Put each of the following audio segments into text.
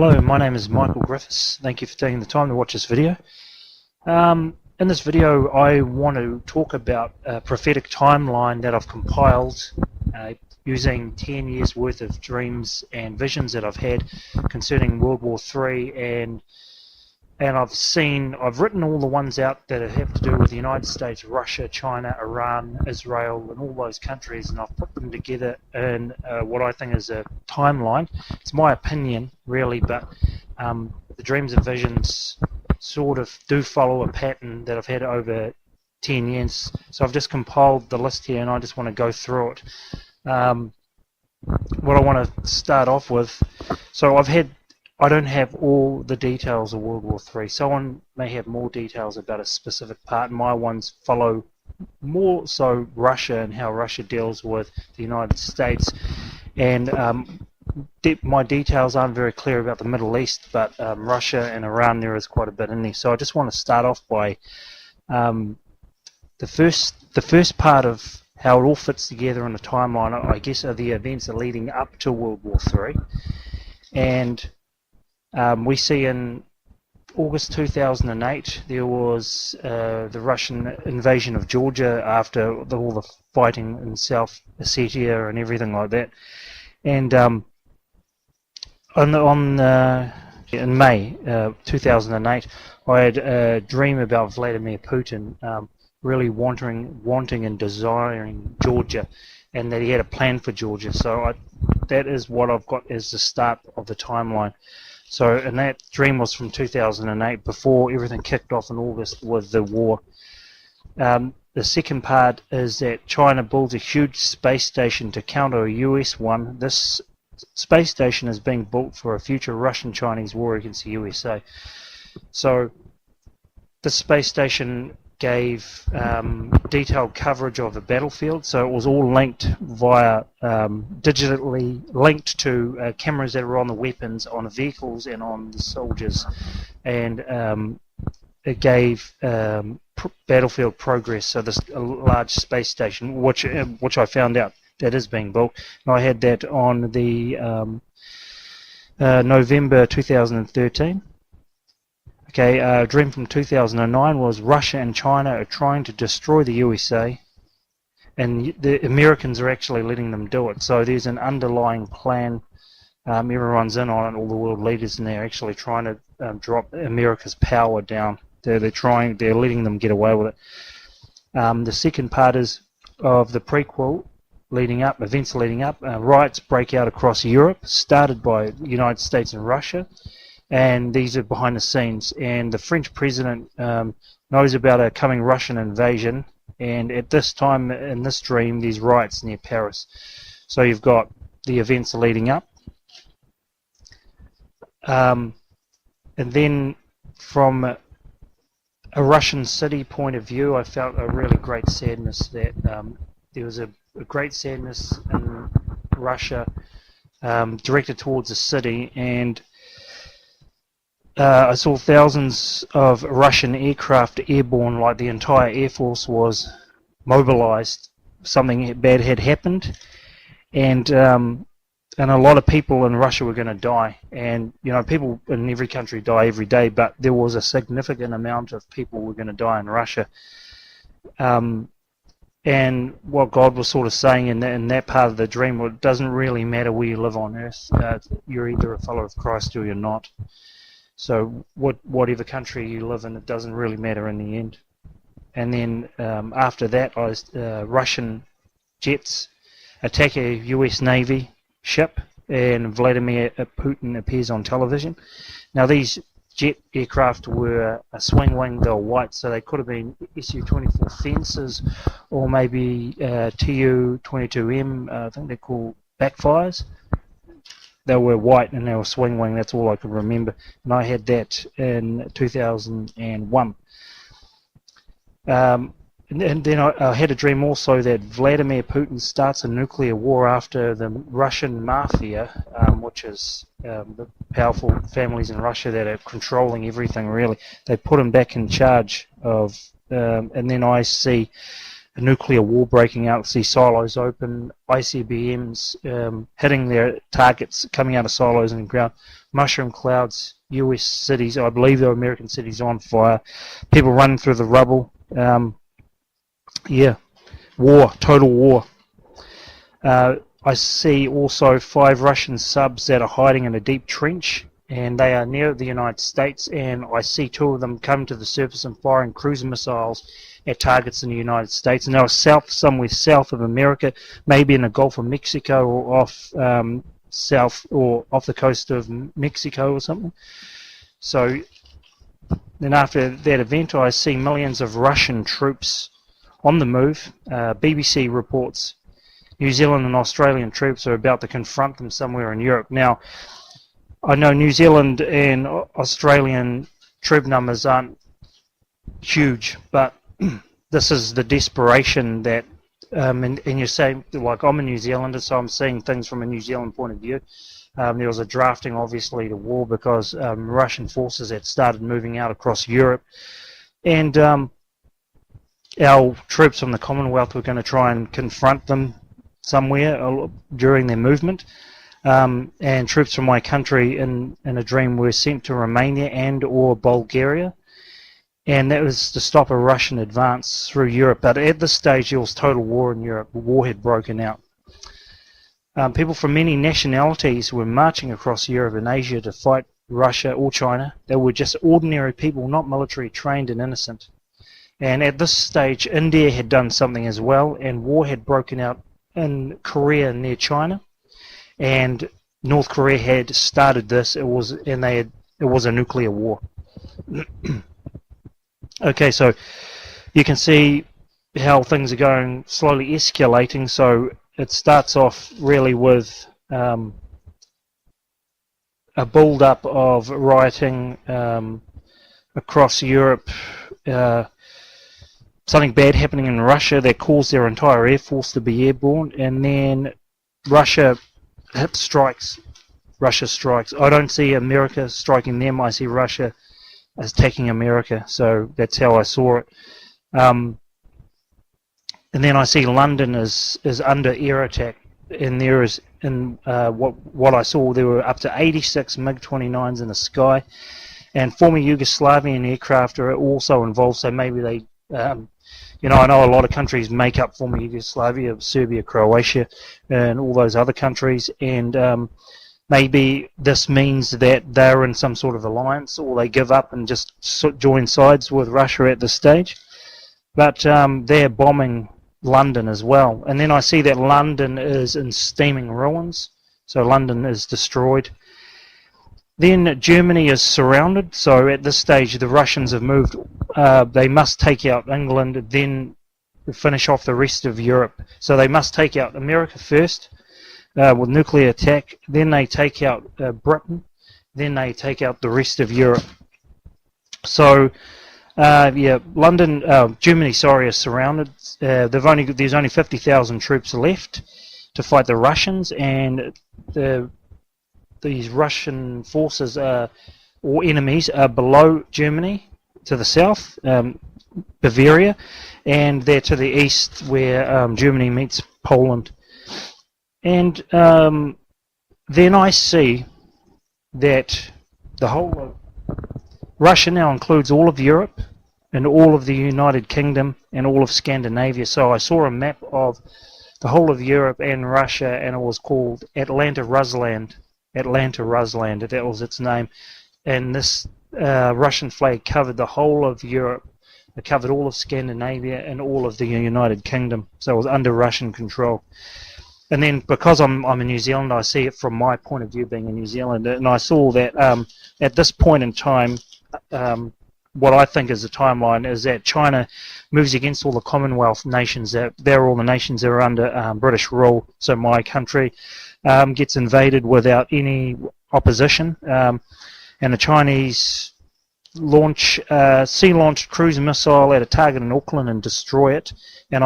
Hello, my name is Michael Griffiths. Thank you for taking the time to watch this video. In this video I want to talk about a prophetic timeline that I've compiled using 10 years worth of dreams and visions that I've had concerning World War III, and I've written all the ones out that have to do with the United States, Russia, China, Iran, Israel, and all those countries, and I've put them together in what I think is a timeline. It's my opinion, really, but the dreams and visions sort of do follow a pattern that I've had over 10 years. So I've just compiled the list here, and I just want to go through it. What I want to start off with, so I don't have all the details of World War III. Someone may have more details about a specific part. My ones follow more so Russia and how Russia deals with the United States. And my details aren't very clear about the Middle East, but Russia and Iran, there is quite a bit in there. So I just want to start off by the first part of how it all fits together in the timeline, I guess, are the events leading up to World War III. And we see in August 2008 there was the Russian invasion of Georgia after all the fighting in South Ossetia and everything like that. And in May 2008 I had a dream about Vladimir Putin really wanting and desiring Georgia, and that he had a plan for Georgia. So that is what I've got as the start of the timeline. So, and that dream was from 2008, before everything kicked off in August with the war. The second part is that China builds a huge space station to counter a US one. This space station is being built for a future Russian-Chinese war against the USA. So, this space station gave detailed coverage of the battlefield, so it was all linked via digitally linked to cameras that were on the weapons, on the vehicles, and on the soldiers, and it gave battlefield progress. So this large space station, which I found out that is being built, and I had that on the November 2013. Okay, a dream from 2009 was Russia and China are trying to destroy the USA, and the Americans are actually letting them do it. So there's an underlying plan. Everyone's in on it, all the world leaders, and they're actually trying to drop America's power down. They're letting them get away with it. The second part is of the prequel events leading up. Riots break out across Europe, started by the United States and Russia. And these are behind the scenes, and the French president knows about a coming Russian invasion, and at this time in this dream there's riots near Paris. So you've got the events leading up, and then from a Russian city point of view, I felt a really great sadness that there was a great sadness in Russia directed towards the city, and I saw thousands of Russian aircraft airborne, like the entire Air Force was mobilized. Something bad had happened, and a lot of people in Russia were going to die. And you know, people in every country die every day, but there was a significant amount of people were going to die in Russia. And what God was sort of saying in that part of the dream, well, it doesn't really matter where you live on earth. You're either a follower of Christ or you're not. So whatever country you live in, it doesn't really matter in the end. And then after that, Russian jets attack a US Navy ship, and Vladimir Putin appears on television. Now these jet aircraft were a swing wing, they were white, so they could have been Su-24 Fences, or maybe Tu-22M, I think they're called backfires. They were white and they were swing wing. That's all I could remember, and I had that in 2001. And then I had a dream also that Vladimir Putin starts a nuclear war after the Russian mafia, which is the powerful families in Russia that are controlling everything. Really, they put him back in charge of, and then I see a nuclear war breaking out, see silos open, ICBMs hitting their targets, coming out of silos in the ground, mushroom clouds, US cities, I believe they were American cities, on fire, people running through the rubble. Yeah, war, total war. I see also 5 Russian subs that are hiding in a deep trench, and they are near the United States, and I see 2 of them come to the surface and firing cruise missiles at targets in the United States. And they were somewhere south of America, maybe in the Gulf of Mexico, or off south or off the coast of Mexico or something. So then after that event, I see millions of Russian troops on the move. BBC reports New Zealand and Australian troops are about to confront them somewhere in Europe. Now, I know New Zealand and Australian troop numbers aren't huge, but this is the desperation that, and you're saying, like, I'm a New Zealander, so I'm seeing things from a New Zealand point of view. There was a drafting, obviously, to war because Russian forces had started moving out across Europe, and our troops from the Commonwealth were going to try and confront them somewhere during their movement. And troops from my country in a dream were sent to Romania and or Bulgaria, and that was to stop a Russian advance through Europe. But at this stage there was total war in Europe. War had broken out. People from many nationalities were marching across Europe and Asia to fight Russia or China. They were just ordinary people, not military trained and innocent. And at this stage India had done something as well, and war had broken out in Korea near China. And North Korea had started this. It was a nuclear war. Okay, so you can see how things are going, slowly escalating. So it starts off really with a build-up of rioting across Europe. Something bad happening in Russia that caused their entire air force to be airborne, and then Russia strikes. I don't see America striking them. I see Russia attacking America. So that's how I saw it. And then I see London is under air attack, and there is what I saw, there were up to 86 MiG-29s in the sky, and former Yugoslavian aircraft are also involved. So maybe they, I know a lot of countries make up former Yugoslavia, Serbia, Croatia, and all those other countries, and maybe this means that they're in some sort of alliance, or they give up and just join sides with Russia at this stage. But they're bombing London as well. And then I see that London is in steaming ruins, so London is destroyed. Then Germany is surrounded, so at this stage the Russians have moved. They must take out England, then finish off the rest of Europe. So they must take out America first with nuclear attack, then they take out Britain, then they take out the rest of Europe. So Germany, is surrounded. There's only 50,000 troops left to fight the Russians, and these Russian forces or enemies are below Germany to the south, Bavaria, and they're to the east where Germany meets Poland. And then I see that the whole of Russia now includes all of Europe and all of the United Kingdom and all of Scandinavia. So I saw a map of the whole of Europe and Russia, and it was called Atlanta-Rusland. Atlanta-Rusland, that was its name. And this Russian flag covered the whole of Europe. It covered all of Scandinavia and all of the United Kingdom. So it was under Russian control. And then because I'm a New Zealander, I see it from my point of view being a New Zealander, and I saw that at this point in time, what I think is the timeline is that China moves against all the Commonwealth nations. They're all the nations that are under British rule. So my country gets invaded without any opposition, and the Chinese sea-launched cruise missile at a target in Auckland and destroy it. And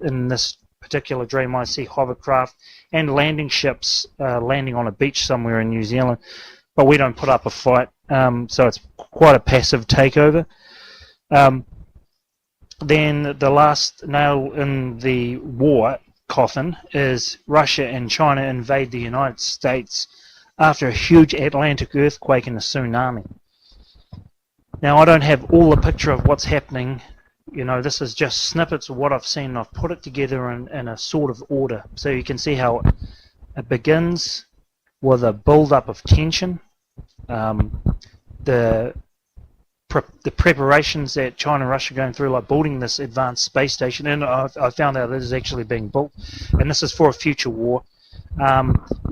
in this particular dream, I see hovercraft and landing ships landing on a beach somewhere in New Zealand, but we don't put up a fight, so it's quite a passive takeover. Then the last nail in the war coffin is Russia and China invade the United States after a huge Atlantic earthquake and a tsunami. Now, I don't have all the picture of what's happening. You know, this is just snippets of what I've seen. I've put it together in a sort of order. So you can see how it begins with a build-up of tension. The preparations that China and Russia are going through, like building this advanced space station, and I found out it is actually being built, and this is for a future war.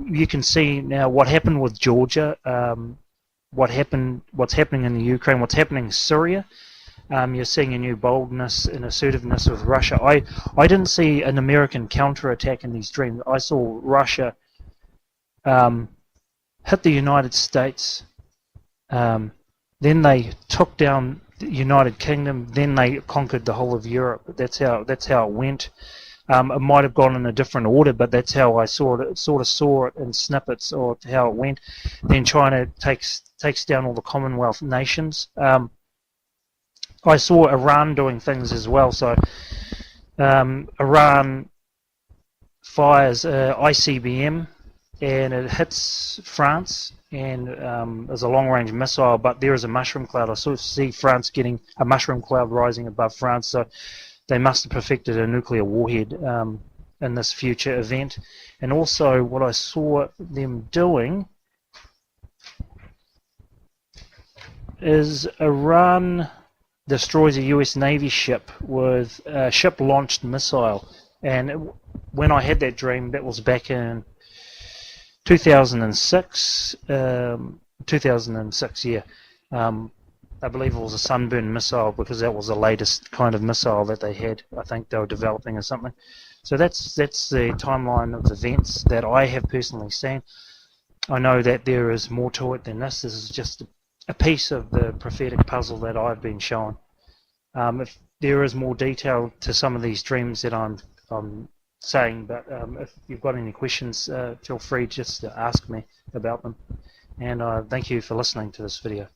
You can see now what happened with Georgia, what's happening in the Ukraine, what's happening in Syria. You're seeing a new boldness and assertiveness with Russia. I didn't see an American counterattack in these dreams. I saw Russia hit the United States. Then they took down the United Kingdom. Then they conquered the whole of Europe. That's how it went. It might have gone in a different order, but that's how I saw it. Sort of saw it in snippets of how it went. Then China takes down all the Commonwealth nations. I saw Iran doing things as well. So Iran fires ICBM and it hits France, and there's a long-range missile, but there is a mushroom cloud. I sort of see France getting a mushroom cloud rising above France, so they must have perfected a nuclear warhead in this future event. And also what I saw them doing is Iran destroys a US Navy ship with a ship-launched missile. And when I had that dream, that was back in 2006, yeah. I believe it was a Sunburn missile because that was the latest kind of missile that they had. I think they were developing or something. So that's the timeline of events that I have personally seen. I know that there is more to it than this. This is just a piece of the prophetic puzzle that I've been shown. If there is more detail to some of these dreams that I'm saying, but if you've got any questions, feel free just to ask me about them. And thank you for listening to this video.